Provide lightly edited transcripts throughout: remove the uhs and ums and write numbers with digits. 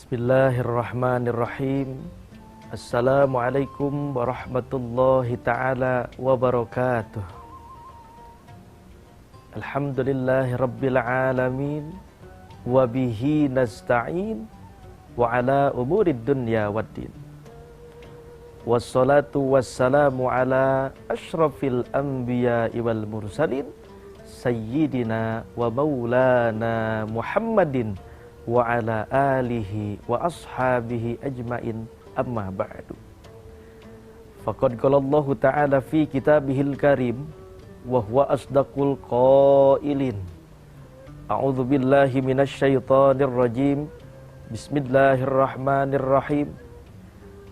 Bismillahirrahmanirrahim. Assalamualaikum warahmatullahi ta'ala wabarakatuh. Alhamdulillahi rabbil alamin. Wabihi nasta'in. Wa ala umurid dunya waddin. Wassalatu wassalamu ala ashrafil anbiya'i wal mursalin. Sayyidina wa maulana Muhammadin wa ala alihi wa ashabihi ajmain, amma ba'du. Faqad qala Allah ta'ala fi kitabihil karim wa huwa asdaqul qailin. A'udzu billahi minasy syaithanir rajim. Bismillahirrahmanirrahim.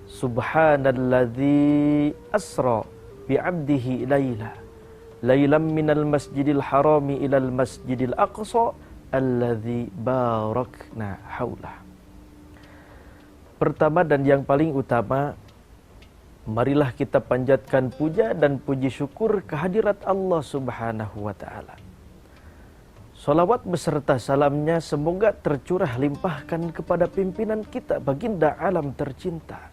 Subhanalladzi asra bi'abdihi lailan minal masjidil harami ilal masjidil aqsa alladzi barakna haulah. Pertama dan yang paling utama, marilah kita panjatkan puja dan puji syukur kehadirat Allah Subhanahu wa taala. Salawat beserta salamnya semoga tercurah limpahkan kepada pimpinan kita, baginda alam tercinta,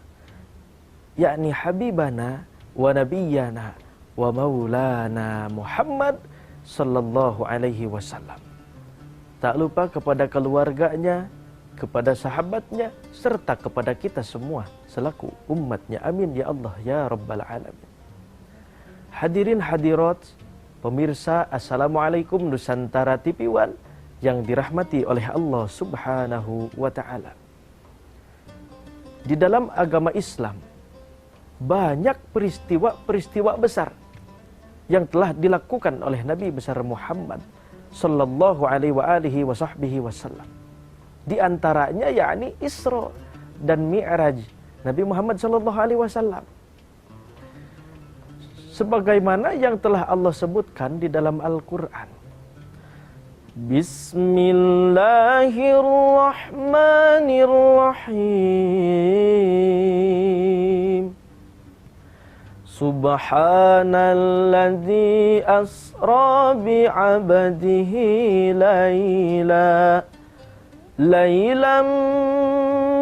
yakni habibana wa nabiyyana wa maulana Muhammad sallallahu alaihi wasallam. Tak lupa kepada keluarganya, kepada sahabatnya, serta kepada kita semua selaku umatnya. Amin ya Allah ya Rabbal Alamin. Hadirin hadirat, pemirsa, Assalamualaikum Nusantara TV One yang dirahmati oleh Allah Subhanahu wa ta'ala. Di dalam agama Islam, banyak peristiwa-peristiwa besar yang telah dilakukan oleh Nabi besar Muhammad sallallahu alaihi wasallam. Di antaranya yakni Isra dan Mi'raj Nabi Muhammad sallallahu alaihi wasallam. Sebagaimana yang telah Allah sebutkan di dalam Al-Qur'an. Bismillahirrahmanirrahim. Subhanalladzi asra bi'abdihi lailan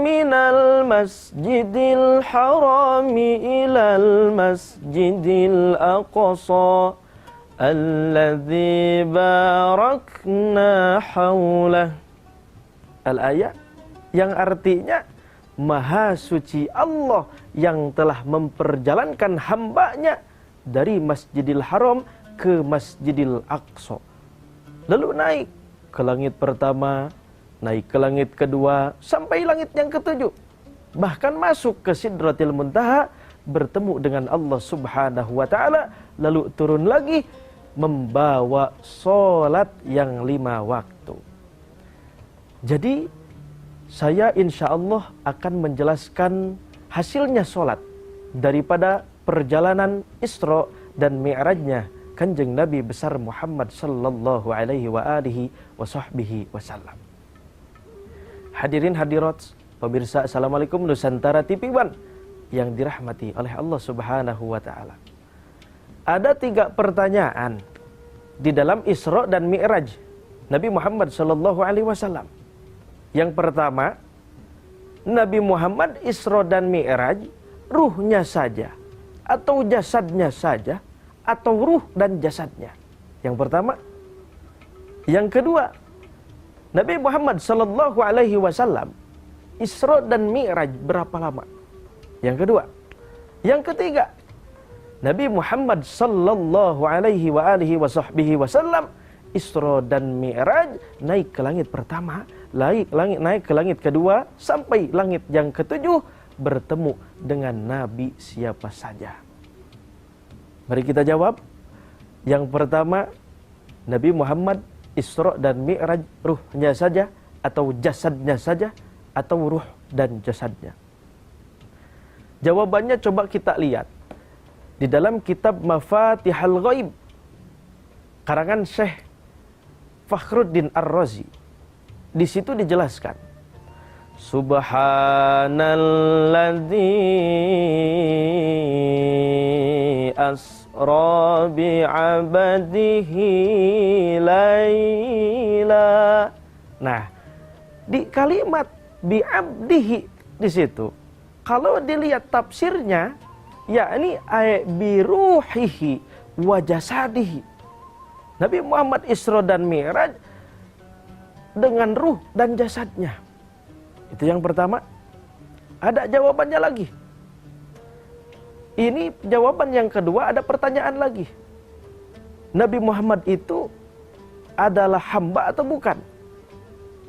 minal masjidil harami ilal masjidil aqsa alladzi barakna haulah. Al-ayat yang artinya Maha suci Allah yang telah memperjalankan hambanya dari Masjidil Haram ke Masjidil Aqsa. Lalu naik ke langit pertama, naik ke langit kedua, sampai langit yang ketujuh. Bahkan masuk ke Sidratil Muntaha, bertemu dengan Allah Subhanahu wa ta'ala. Lalu turun lagi, membawa sholat yang 5 waktu. Jadi, saya insya Allah akan menjelaskan hasilnya sholat daripada perjalanan Isra dan Mi'rajnya Kanjeng Nabi besar Muhammad sallallahu alaihi wasallam. Hadirin hadirat, pemirsa, Assalamualaikum Nusantara TV One yang dirahmati oleh Allah Subhanahu wa ta'ala. Ada 3 pertanyaan di dalam Isra dan Mi'raj Nabi Muhammad sallallahu alaihi wasallam. Yang pertama, Nabi Muhammad Isra dan Mi'raj ruhnya saja atau jasadnya saja atau ruh dan jasadnya? Yang pertama. Yang kedua, Nabi Muhammad sallallahu alaihi wasallam Isra dan Mi'raj berapa lama? Yang kedua. Yang ketiga, Nabi Muhammad sallallahu alaihi wasallam Isra dan Mi'raj naik ke langit pertama, naik ke langit kedua, sampai langit yang ketujuh, bertemu dengan Nabi siapa saja. Mari kita jawab. Yang pertama, Nabi Muhammad Isra dan Mi'raj ruhnya saja atau jasadnya saja atau ruh dan jasadnya? Jawabannya coba kita lihat di dalam kitab Mafatihul Ghaib karangan Syekh Fakhruddin Ar-Razi. Di situ dijelaskan, Subhanalladzi asra bi'abdihi laila. Nah, di kalimat bi'abdihi di situ. Kalau dilihat tafsirnya, yakni ay biruhihi wa jasadihi. Nabi Muhammad Isra dan Mi'raj dengan ruh dan jasadnya. Itu yang pertama. Ada jawabannya lagi. Ini jawaban yang kedua, ada pertanyaan lagi. Nabi Muhammad itu adalah hamba atau bukan?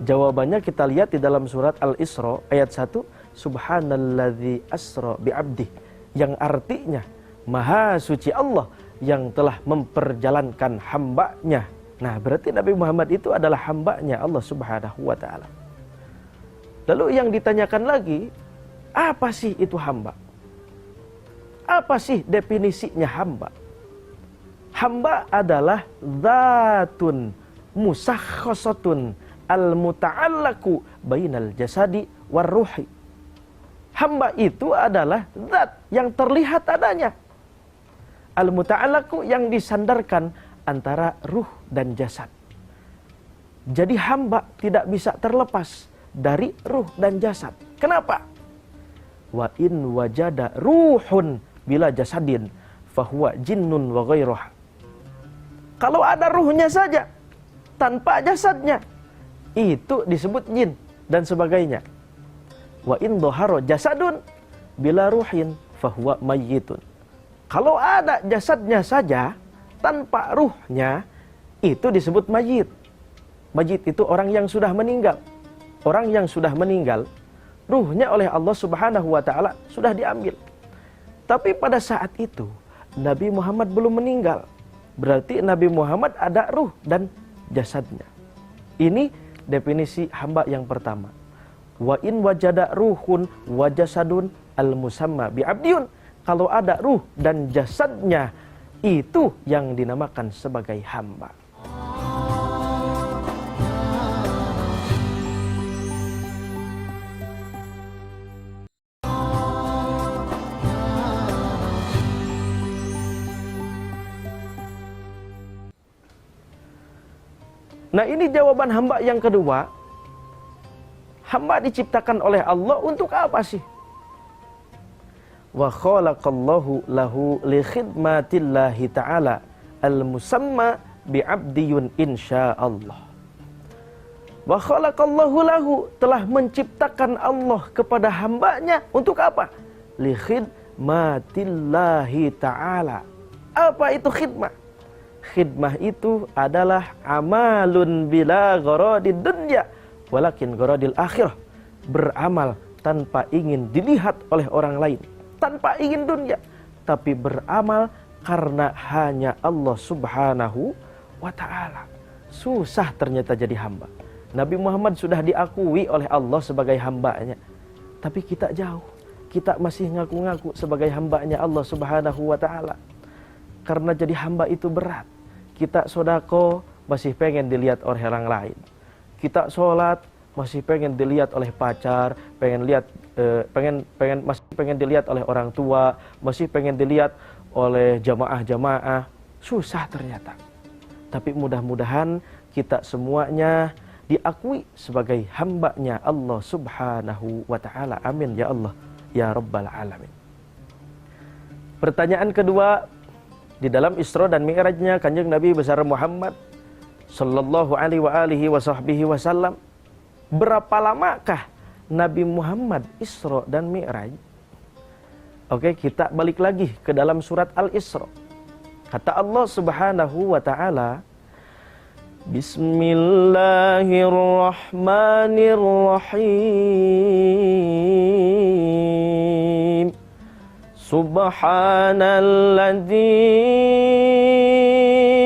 Jawabannya kita lihat di dalam surat Al-Isra ayat 1, Subhanalladzi asra bi'abdih, yang artinya Maha suci Allah yang telah memperjalankan hambanya. Nah, berarti Nabi Muhammad itu adalah hambanya Allah Subhanahu wa ta'ala. Lalu yang ditanyakan lagi, apa sih itu hamba? Apa sih definisinya hamba? Hamba adalah zatun musakhkhasatun al-muta'allaku bainal jasadi war ruhi. Hamba itu adalah zat yang terlihat adanya. Al-muta'allaku yang disandarkan antara ruh dan jasad. Jadi hamba tidak bisa terlepas dari ruh dan jasad. Kenapa? Wa in wajada ruhun bila jasadin fahuwa jinnun wa ghairuha. Kalau ada ruhnya saja tanpa jasadnya, itu disebut jin dan sebagainya. Wa in dhahara jasadun bila ruhin fahuwa mayyitun. Kalau ada jasadnya saja tanpa ruhnya, itu disebut mayyit. Mayyit itu orang yang sudah meninggal. Orang yang sudah meninggal, ruhnya oleh Allah Subhanahu wa ta'ala sudah diambil. Tapi pada saat itu Nabi Muhammad belum meninggal. Berarti Nabi Muhammad ada ruh dan jasadnya. Ini definisi hamba yang pertama. Wa in wajada ruhun wa jasadun al-musamma bi'abdiyun. Kalau ada ruh dan jasadnya, itu yang dinamakan sebagai hamba. Nah, ini jawaban hamba yang kedua. Hamba diciptakan oleh Allah untuk apa sih? Wa khalaqallahu lahu li khidmatillahi ta'ala al-musamma bi'abdiyun insyaallah. Wa khalaqallahu lahu, telah menciptakan Allah kepada hambanya untuk apa? Li khidmatillahi ta'ala. Apa itu khidmah? Khidmah itu adalah amalun bila gharadid dunya walakin gharadil akhirah. Beramal tanpa ingin dilihat oleh orang lain, tanpa ingin dunia, tapi beramal karena hanya Allah Subhanahu wa ta'ala. Susah ternyata jadi hamba. Nabi Muhammad sudah diakui oleh Allah sebagai hambanya, tapi kita jauh. Kita masih ngaku-ngaku sebagai hambanya Allah Subhanahu wa ta'ala. Karena jadi hamba itu berat. Kita sodako masih pengen dilihat oleh orang lain. Kita sholat masih pengen dilihat oleh pacar, masih pengen dilihat oleh orang tua, masih pengen dilihat oleh jamaah-jamaah. Susah ternyata. Tapi mudah-mudahan kita semuanya diakui sebagai hambanya Allah Subhanahu wa ta'ala. Amin ya Allah ya Rabbal Alamin. Pertanyaan kedua, di dalam Isra dan Mi'rajnya Kanjeng Nabi besar Muhammad sallallahu alaihi wasallam, berapa lamakah Nabi Muhammad Isra dan Mi'raj? Oke, kita balik lagi ke dalam surat Al-Isra. Kata Allah Subhanahu wa ta'ala, Bismillahirrahmanirrahim. Subhanalladzi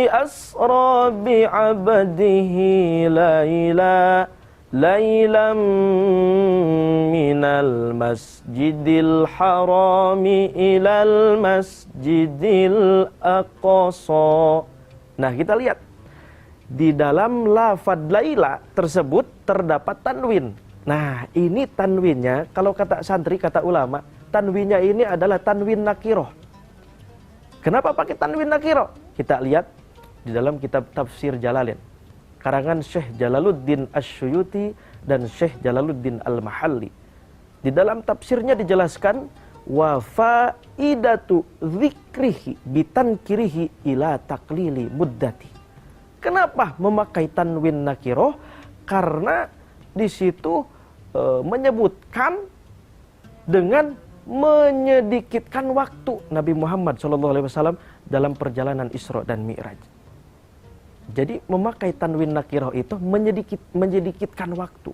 asra bi'abdihi laylam minal masjidil harami ilal masjidil aqsa. Nah, kita lihat di dalam lafadz laila tersebut terdapat tanwin. Nah, ini tanwinnya, kalau kata santri, kata ulama, tanwinnya ini adalah tanwin nakiroh. Kenapa pakai tanwin nakiroh? Kita lihat di dalam kitab Tafsir Jalalain, karangan Syekh Jalaluddin Asy-Suyuti dan Syekh Jalaluddin Al-Mahalli. Di dalam tafsirnya dijelaskan wa faidatu dzikrihi bitankirihi ila taklili muddati. Kenapa memakai tanwin nakiroh? Karena di situ menyebutkan dengan menyedikitkan waktu Nabi Muhammad SAW dalam perjalanan Isra dan Mi'raj. Jadi memakai tanwin nakiroh itu menyedikitkan waktu.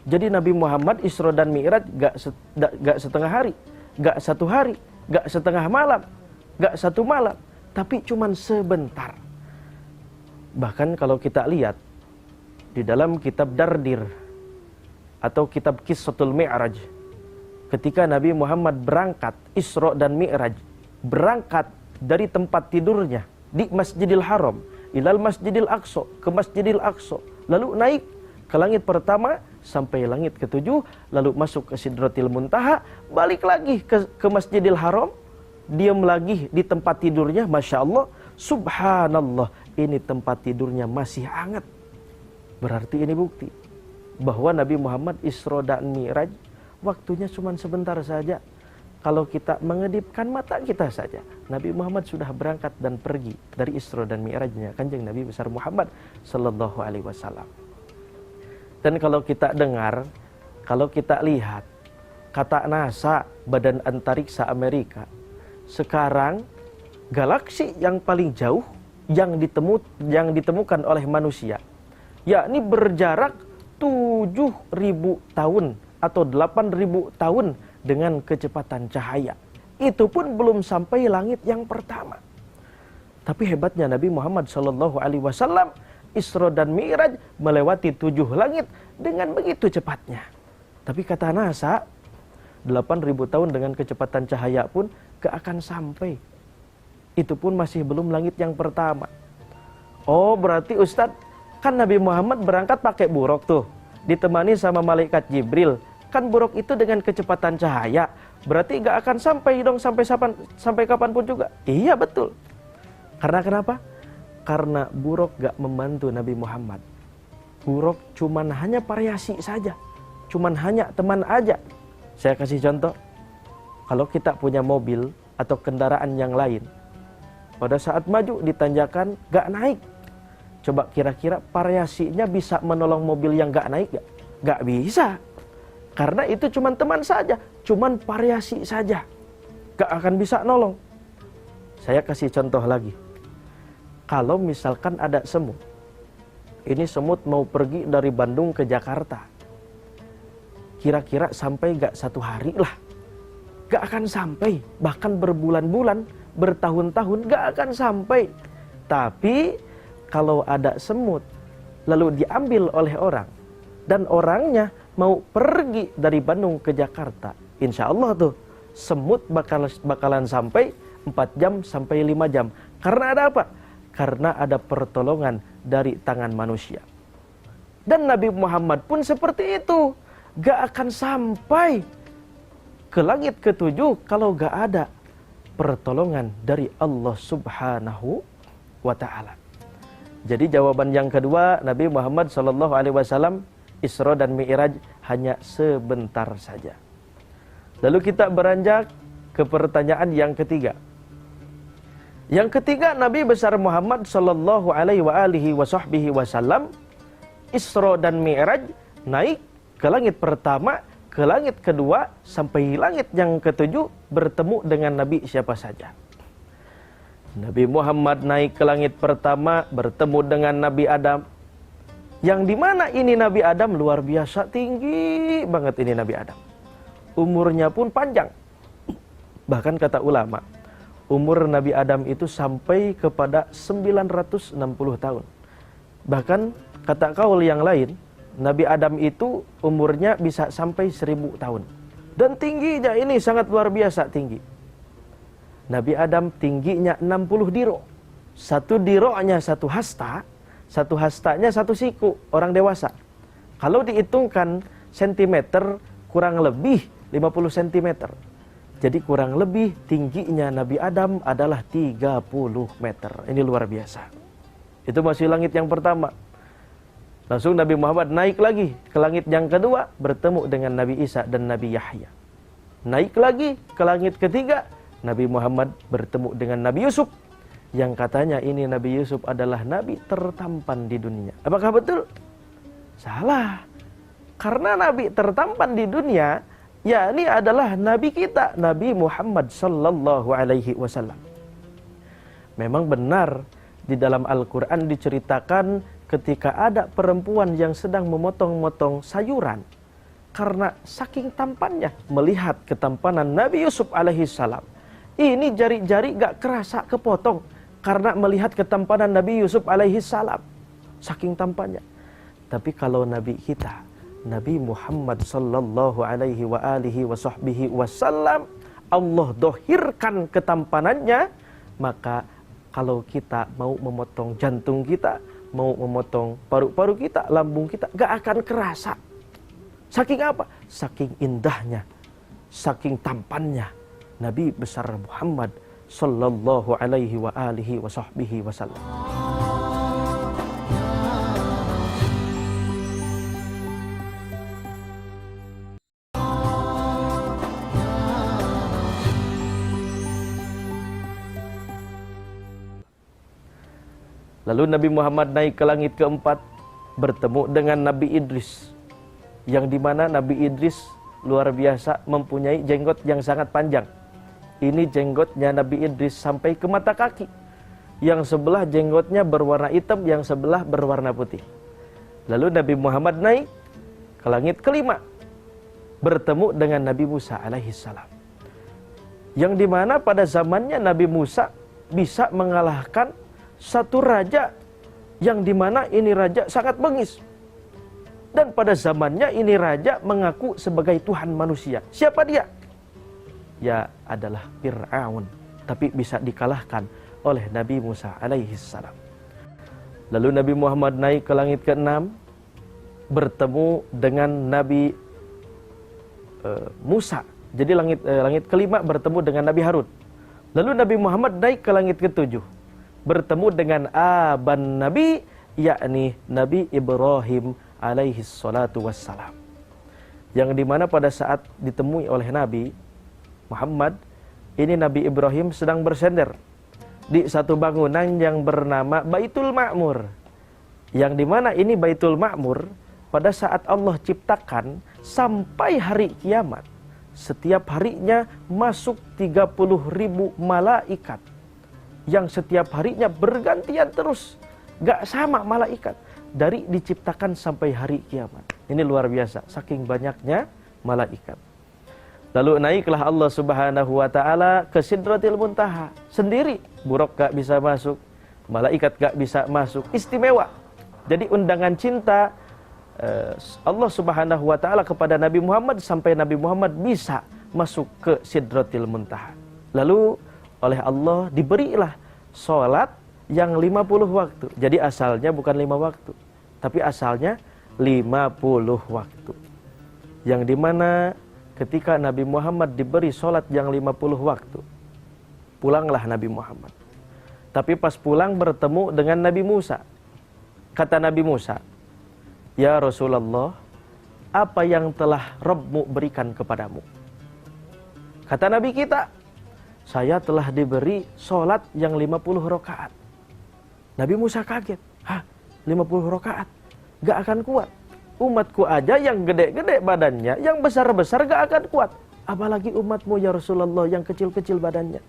Jadi Nabi Muhammad Isra dan Mi'raj gak setengah hari, gak satu hari, gak setengah malam, gak satu malam, tapi cuman sebentar. Bahkan kalau kita lihat di dalam kitab Dardir atau kitab Qissatul Mi'raj, ketika Nabi Muhammad berangkat Isra dan Mi'raj, berangkat dari tempat tidurnya di Masjidil Haram ilal Masjidil Aqsa, ke Masjidil Aqsa, lalu naik ke langit pertama sampai langit ketujuh, lalu masuk ke Sidratil Muntaha, balik lagi ke Masjidil Haram, diam lagi di tempat tidurnya. Masya Allah, subhanallah, ini tempat tidurnya masih hangat. Berarti ini bukti bahwa Nabi Muhammad Isra dan Mi'raj waktunya cuma sebentar saja. Kalau kita mengedipkan mata kita saja, Nabi Muhammad sudah berangkat dan pergi dari Isra dan Mi'rajnya Kanjeng Nabi besar Muhammad sallallahu alaihi wasallam. Dan kalau kita dengar, kalau kita lihat kata NASA, Badan Antariksa Amerika, sekarang galaksi yang paling jauh yang ditemukan oleh manusia, yakni berjarak 7.000 tahun atau 8.000 tahun dengan kecepatan cahaya. Itu pun belum sampai langit yang pertama. Tapi hebatnya Nabi Muhammad SAW Isra dan Mi'raj melewati 7 langit dengan begitu cepatnya. Tapi kata NASA, 8.000 tahun dengan kecepatan cahaya pun gak akan sampai. Itu pun masih belum langit yang pertama. Oh, berarti Ustadz, kan Nabi Muhammad berangkat pakai buruk tuh, ditemani sama malaikat Jibril. Kan buruk itu dengan kecepatan cahaya, berarti gak akan sampai dong sampai kapanpun juga. Iya betul. Karena kenapa? Karena buruk gak membantu Nabi Muhammad. Buruk cuman hanya variasi saja, cuman hanya teman aja. Saya kasih contoh. Kalau kita punya mobil atau kendaraan yang lain, pada saat maju di tanjakan gak naik, coba kira-kira variasinya bisa menolong mobil yang gak naik gak? Gak bisa. Karena itu cuman teman saja, cuman variasi saja, gak akan bisa nolong. Saya kasih contoh lagi. Kalau misalkan ada semut, ini semut mau pergi dari Bandung ke Jakarta, kira-kira sampai gak 1 hari lah? Gak akan sampai, bahkan berbulan-bulan, bertahun-tahun gak akan sampai. Tapi kalau ada semut lalu diambil oleh orang, dan orangnya mau pergi dari Bandung ke Jakarta, insya Allah tuh semut bakalan sampai 4 jam sampai 5 jam. Karena ada apa? Karena ada pertolongan dari tangan manusia. Dan Nabi Muhammad pun seperti itu, gak akan sampai ke langit ke-7 kalau gak ada pertolongan dari Allah Subhanahu wa ta'ala. Jadi jawaban yang kedua, Nabi Muhammad SAW Isra dan Mi'raj hanya sebentar saja. Lalu kita beranjak ke pertanyaan yang ketiga. Yang ketiga, Nabi besar Muhammad sallallahu alaihi wasallam Isra dan Mi'raj naik ke langit pertama, ke langit kedua, sampai langit yang ke-7 bertemu dengan Nabi siapa saja. Nabi Muhammad naik ke langit pertama bertemu dengan Nabi Adam. Yang dimana ini Nabi Adam luar biasa tinggi banget ini Nabi Adam. Umurnya pun panjang. Bahkan kata ulama, umur Nabi Adam itu sampai kepada 960 tahun. Bahkan kata kaul yang lain, Nabi Adam itu umurnya bisa sampai 1000 tahun. Dan tingginya ini sangat luar biasa tinggi. Nabi Adam tingginya 60 diro. Satu diro'nya 1 hasta. 1 hastanya 1 siku orang dewasa. Kalau dihitungkan sentimeter, kurang lebih 50 cm. Jadi kurang lebih tingginya Nabi Adam adalah 30 meter. Ini luar biasa. Itu masih langit yang pertama. Langsung Nabi Muhammad naik lagi ke langit yang kedua, bertemu dengan Nabi Isa dan Nabi Yahya. Naik lagi ke langit ketiga, Nabi Muhammad bertemu dengan Nabi Yusuf, yang katanya ini Nabi Yusuf adalah Nabi tertampan di dunia. Apakah betul? Salah. Karena Nabi tertampan di dunia, yakni adalah Nabi kita, Nabi Muhammad sallallahu alaihi wasallam. Memang benar di dalam Al-Quran diceritakan ketika ada perempuan yang sedang memotong-motong sayuran. Karena saking tampannya melihat ketampanan Nabi Yusuf alaihissalam. Ini jari-jari gak kerasa kepotong karena melihat ketampanan Nabi Yusuf alaihissalam. Saking tampannya. Tapi kalau Nabi kita, Nabi Muhammad sallallahu alaihi wa alihi wa sahbihi wasallam, Allah dohirkan ketampanannya, maka kalau kita mau memotong jantung kita, mau memotong paru-paru kita, lambung kita, gak akan kerasa. Saking apa? Saking indahnya, saking tampannya Nabi besar Muhammad sallallahu alaihi wa alihi wa sahbihi wasallam. Lalu Nabi Muhammad naik ke langit keempat, bertemu dengan Nabi Idris, yang dimana Nabi Idris luar biasa mempunyai jenggot yang sangat panjang. Ini jenggotnya Nabi Idris sampai ke mata kaki. Yang sebelah jenggotnya berwarna hitam, yang sebelah berwarna putih. Lalu Nabi Muhammad naik ke langit kelima, bertemu dengan Nabi Musa alaihissalam. Yang dimana pada zamannya Nabi Musa bisa mengalahkan satu raja, yang dimana ini raja sangat bengis. Dan pada zamannya ini raja mengaku sebagai Tuhan manusia. Siapa dia? Ya adalah Fir'aun. Tapi bisa dikalahkan oleh Nabi Musa alaihissalam. Lalu Nabi Muhammad naik ke langit ke-6, bertemu dengan Nabi Musa. Jadi langit kelima bertemu dengan Nabi Harun. Lalu Nabi Muhammad naik ke langit ke-7, bertemu dengan aban Nabi, yakni Nabi Ibrahim alaihi salatu wassalam. Yang dimana pada saat ditemui oleh Nabi Muhammad, ini Nabi Ibrahim sedang bersender di satu bangunan yang bernama Baitul Ma'mur. Yang dimana ini Baitul Ma'mur pada saat Allah ciptakan sampai hari kiamat, setiap harinya masuk 30.000 malaikat, yang setiap harinya bergantian terus, gak sama malaikat, dari diciptakan sampai hari kiamat. Ini luar biasa, saking banyaknya malaikat. Lalu naiklah Allah subhanahu wa ta'ala ke Sidratil Muntaha. Sendiri, buruk gak bisa masuk, malaikat gak bisa masuk, istimewa. Jadi undangan cinta Allah subhanahu wa ta'ala kepada Nabi Muhammad, sampai Nabi Muhammad bisa masuk ke Sidratil Muntaha. Lalu oleh Allah diberilah sholat yang 50 waktu. Jadi asalnya bukan 5 waktu, tapi asalnya 50 waktu. Yang dimana ketika Nabi Muhammad diberi sholat yang 50 waktu, pulanglah Nabi Muhammad. Tapi pas pulang bertemu dengan Nabi Musa. Kata Nabi Musa, "Ya Rasulullah, apa yang telah Rabbmu berikan kepadamu?" Kata Nabi kita, "Saya telah diberi sholat yang 50 rakaat." Nabi Musa kaget. "Hah, 50 rakaat? Gak akan kuat. Umatku aja yang gede-gede badannya, yang besar-besar gak akan kuat. Apalagi umatmu ya Rasulullah yang kecil-kecil badannya."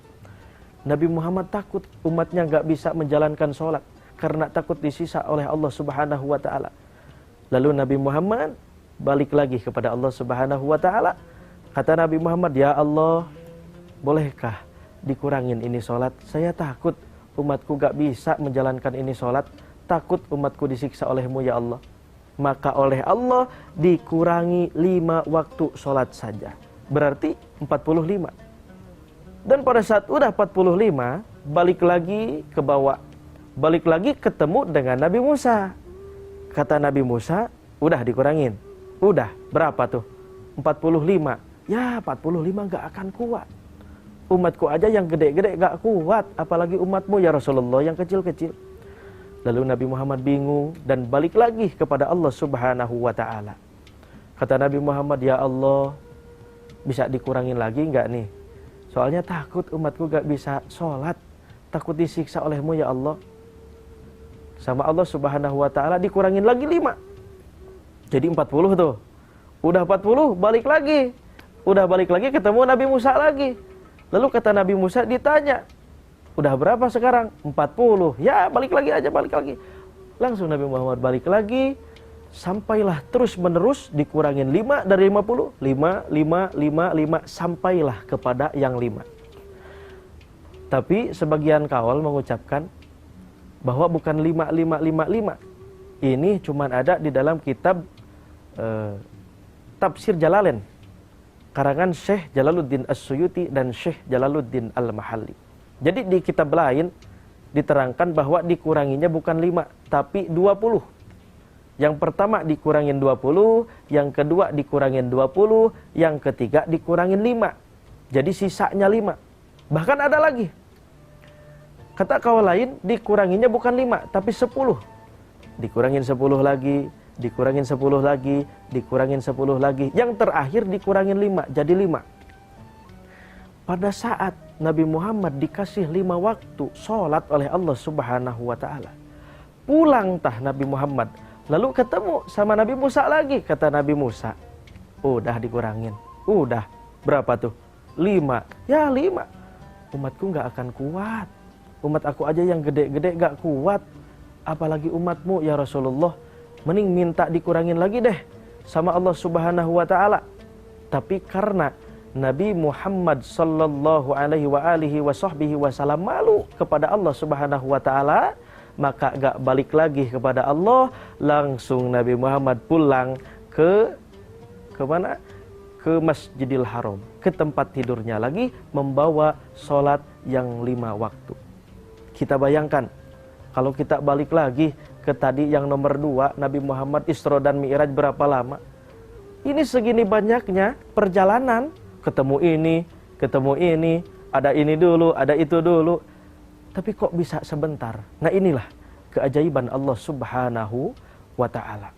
Nabi Muhammad takut umatnya gak bisa menjalankan sholat, karena takut disisa oleh Allah subhanahu wa ta'ala. Lalu Nabi Muhammad balik lagi kepada Allah subhanahu wa ta'ala. Kata Nabi Muhammad, "Ya Allah, bolehkah dikurangin ini sholat? Saya takut umatku gak bisa menjalankan ini sholat. Takut umatku disiksa olehmu ya Allah." Maka oleh Allah dikurangi 5 waktu sholat saja. Berarti 45. Dan pada saat udah 45, balik lagi ke bawah. Balik lagi ketemu dengan Nabi Musa. Kata Nabi Musa, udah dikurangin. Udah, berapa tuh? 45. Ya 45 gak akan kuat. Umatku aja yang gede-gede gak kuat, apalagi umatmu ya Rasulullah yang kecil-kecil. Lalu Nabi Muhammad bingung dan balik lagi kepada Allah Subhanahu wa ta'ala. Kata Nabi Muhammad, ya Allah, bisa dikurangin lagi enggak nih? Soalnya takut umatku gak bisa sholat, takut disiksa olehmu ya Allah. Sama Allah Subhanahu wa ta'ala dikurangin lagi 5. Jadi 40 tuh. Udah 40, balik lagi. Udah balik lagi ketemu Nabi Musa lagi. Lalu kata Nabi Musa ditanya, udah berapa sekarang? 40. Ya balik lagi aja, balik lagi. Langsung Nabi Muhammad balik lagi. Sampailah terus menerus dikurangin 5 dari 50. 5. Sampailah kepada yang 5. Tapi sebagian kawal mengucapkan bahwa bukan 5. Ini cuma ada di dalam kitab Tafsir Jalalain, karangan Syekh Jalaluddin As-Suyuti dan Syekh Jalaluddin Al-Mahalli. Jadi di kitab lain diterangkan bahwa dikuranginya bukan 5 tapi 20. Yang pertama dikurangin 20, yang kedua dikurangin 20, yang ketiga dikurangin 5. Jadi sisanya 5. Bahkan ada lagi. Kata kawan lain dikuranginya bukan 5 tapi 10. Dikurangin 10 lagi, dikurangin 10 lagi, dikurangin 10 lagi. Yang terakhir dikurangin 5, jadi 5. Pada saat Nabi Muhammad dikasih 5 waktu sholat oleh Allah Subhanahu wa ta'ala, pulang tah Nabi Muhammad, lalu ketemu sama Nabi Musa lagi. Kata Nabi Musa, udah dikurangin. Udah, berapa tuh? 5. Ya 5. Umatku gak akan kuat. Umat aku aja yang gede-gede gak kuat, apalagi umatmu ya Rasulullah. Mending minta dikurangin lagi deh sama Allah Subhanahu wa ta'ala. Tapi karena Nabi Muhammad sallallahu alaihi wasallam malu kepada Allah Subhanahu wa ta'ala, maka gak balik lagi kepada Allah. Langsung Nabi Muhammad pulang ke mana? Ke Masjidil Haram, ke tempat tidurnya lagi, membawa sholat yang 5 waktu. Kita bayangkan kalau kita balik lagi ke tadi yang nomor 2, Nabi Muhammad Isra dan Mi'raj berapa lama? Ini segini banyaknya perjalanan, ketemu ini, ada ini dulu, ada itu dulu. Tapi kok bisa sebentar? Nah inilah keajaiban Allah Subhanahu wa ta'ala.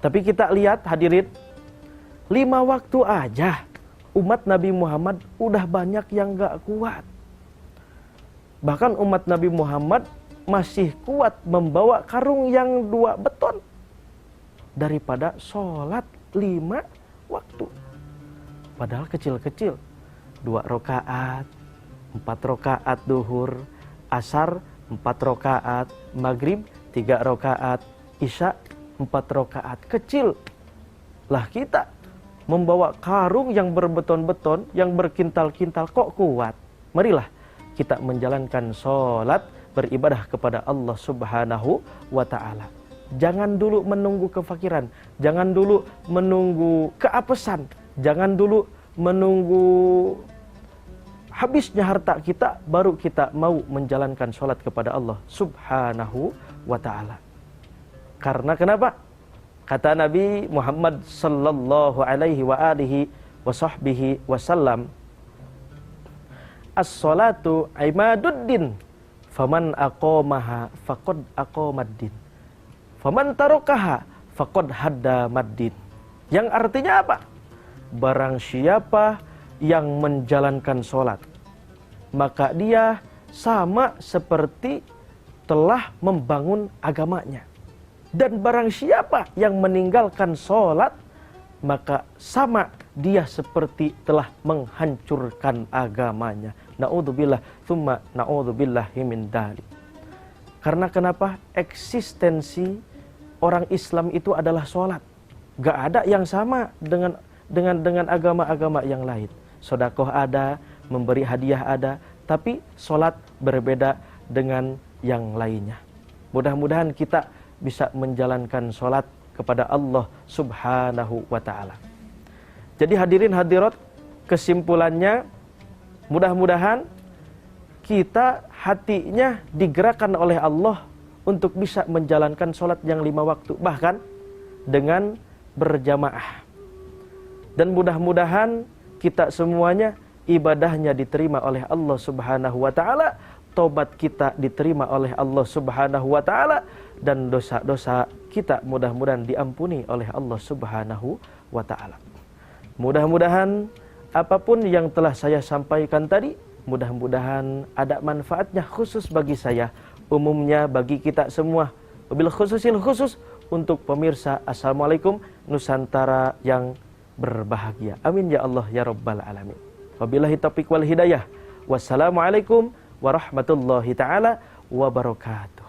Tapi kita lihat hadirin, 5 waktu aja umat Nabi Muhammad udah banyak yang gak kuat. Bahkan umat Nabi Muhammad masih kuat membawa karung yang 2 beton daripada sholat 5 waktu. Padahal kecil-kecil, 2 rakaat, 4 rakaat duhur, asar 4 rakaat, maghrib 3 rakaat, isya 4 rakaat. Kecil. Lah kita membawa karung yang berbeton-beton, yang berkintal-kintal, kok kuat? Marilah kita menjalankan sholat, beribadah kepada Allah Subhanahu wa ta'ala. Jangan dulu menunggu kefakiran, jangan dulu menunggu keapesan, jangan dulu menunggu habisnya harta kita, baru kita mau menjalankan sholat kepada Allah Subhanahu wa ta'ala. Karena kenapa? Kata Nabi Muhammad sallallahu alaihi wa alihi wa sahbihi wasallam, as-salatu imaduddin, faman aqamaha faqad aqamaddin, faman tarakaha faqad haddamaddin. Yang artinya apa? Barang siapa yang menjalankan sholat, maka dia sama seperti telah membangun agamanya. Dan barang siapa yang meninggalkan sholat, maka sama dia seperti telah menghancurkan agamanya. Na'udzubillah, thumma na'udzubillahi min dzalik. Karena kenapa? Eksistensi orang Islam itu adalah sholat. Gak ada yang sama dengan agama-agama yang lain. Sedekah ada, memberi hadiah ada, tapi sholat berbeda dengan yang lainnya. Mudah-mudahan kita bisa menjalankan sholat kepada Allah Subhanahu wa ta'ala. Jadi hadirin hadirat, kesimpulannya, mudah-mudahan kita hatinya digerakkan oleh Allah untuk bisa menjalankan sholat yang 5 waktu, bahkan dengan berjamaah. Dan mudah-mudahan kita semuanya ibadahnya diterima oleh Allah Subhanahu wa ta'ala, tobat kita diterima oleh Allah Subhanahu wa taala, dan dosa-dosa kita mudah-mudahan diampuni oleh Allah Subhanahu wa taala. Mudah-mudahan apapun yang telah saya sampaikan tadi, mudah-mudahan ada manfaatnya khusus bagi saya, umumnya bagi kita semua. Wabil khususil khusus untuk pemirsa Assalamualaikum Nusantara yang berbahagia. Amin ya Allah ya Rabbal Alamin. Wabillahi taufiq wal hidayah. Wassalamualaikum warahmatullahi taala wabarakatuh.